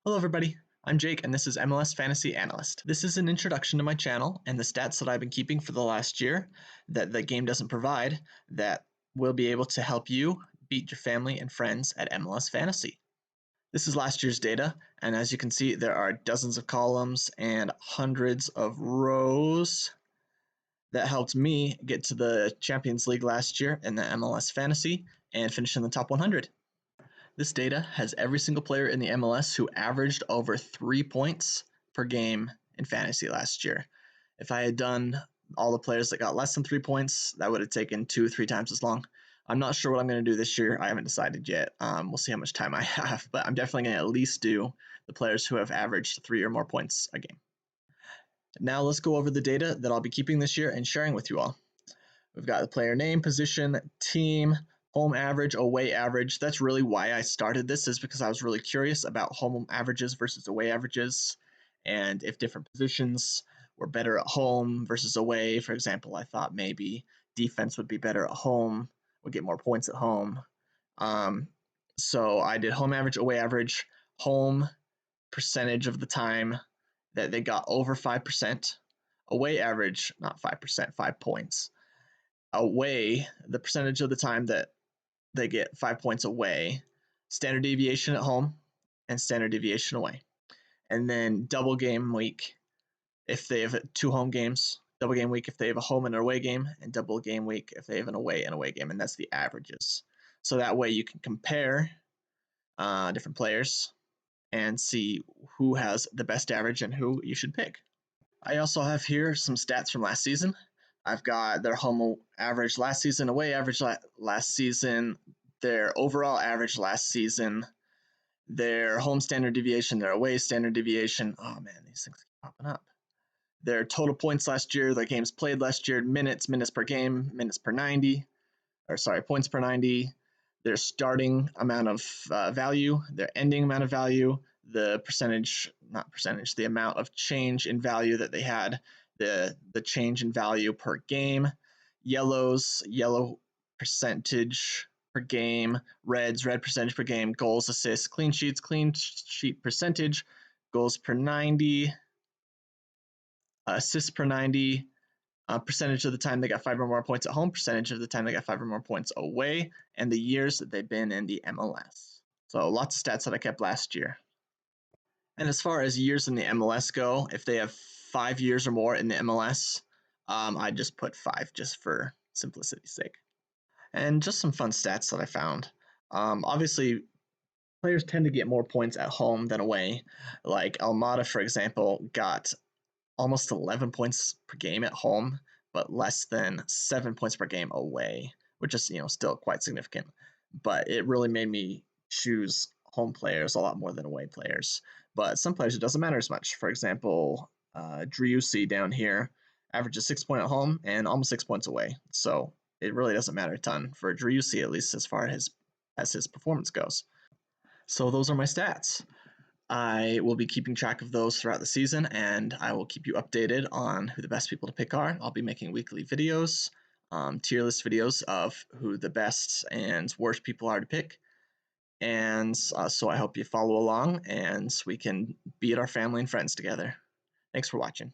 Hello everybody, I'm Jake and this is MLS Fantasy Analyst. This is an introduction to my channel and the stats that I've been keeping for the last year that the game doesn't provide that will be able to help you beat your family and friends at MLS Fantasy. This is last year's data, and as you can see there are dozens of columns and hundreds of rows that helped me get to the Champions League last year in the MLS Fantasy and finish in the top 100. This data has every single player in the MLS who averaged over 3 points per game in fantasy last year. If I had done all the players that got less than 3 points, that would have taken 2-3 times as long. I'm not sure what I'm going to do this year. I haven't decided yet. We'll see how much time I have, but I'm definitely going to at least do the players who have averaged 3 or more points a game. Now let's go over the data that I'll be keeping this year and sharing with you all. We've got the player name, position, team, home average, away average. That's really why I started this, is because I was really curious about home averages versus away averages and if different positions were better at home versus away. For example, I thought maybe defense would be better at home, would get more points at home. So I did home average, away average, home percentage of the time that they got over 5%, away average, not 5%, 5 points. Away, the percentage of the time that they get 5 points away, standard deviation at home, and standard deviation away. And then double game week if they have 2 home games, double game week if they have a home and an away game, and double game week if they have an away and away game, and that's the averages. So that way you can compare different players and see who has the best average and who you should pick. I also have here some stats from last season. I've got their home average last season, away average last season, their overall average last season, their home standard deviation, their away standard deviation. Oh man, these things keep popping up. Their total points last year, their games played last year, minutes per game, minutes per 90, points per 90, their starting amount of value, their ending amount of value, the the amount of change in value that they had, the change in value per game, yellow percentage per game, red percentage per game, goals, assists, clean sheet percentage, goals per 90, assists per 90, percentage of the time they got 5 or more points at home, percentage of the time they got 5 or more points away, and the years that they've been in the MLS. So lots of stats that I kept last year. And as far as years in the MLS go, if they have 5 years or more in the MLS, I just put 5 just for simplicity's sake. And just some fun stats that I found. Obviously, players tend to get more points at home than away. Like Almada, for example, got almost 11 points per game at home, but less than 7 points per game away, which is still quite significant. But it really made me choose home players a lot more than away players. But some players it doesn't matter as much. For example, Driussi down here averages 6 points at home and almost 6 points away. So it really doesn't matter a ton for Driussi, at least as far as his performance goes. So those are my stats. I will be keeping track of those throughout the season, and I will keep you updated on who the best people to pick are. I'll be making weekly videos, tier list videos of who the best and worst people are to pick. And so I hope you follow along and we can beat our family and friends together. Thanks for watching.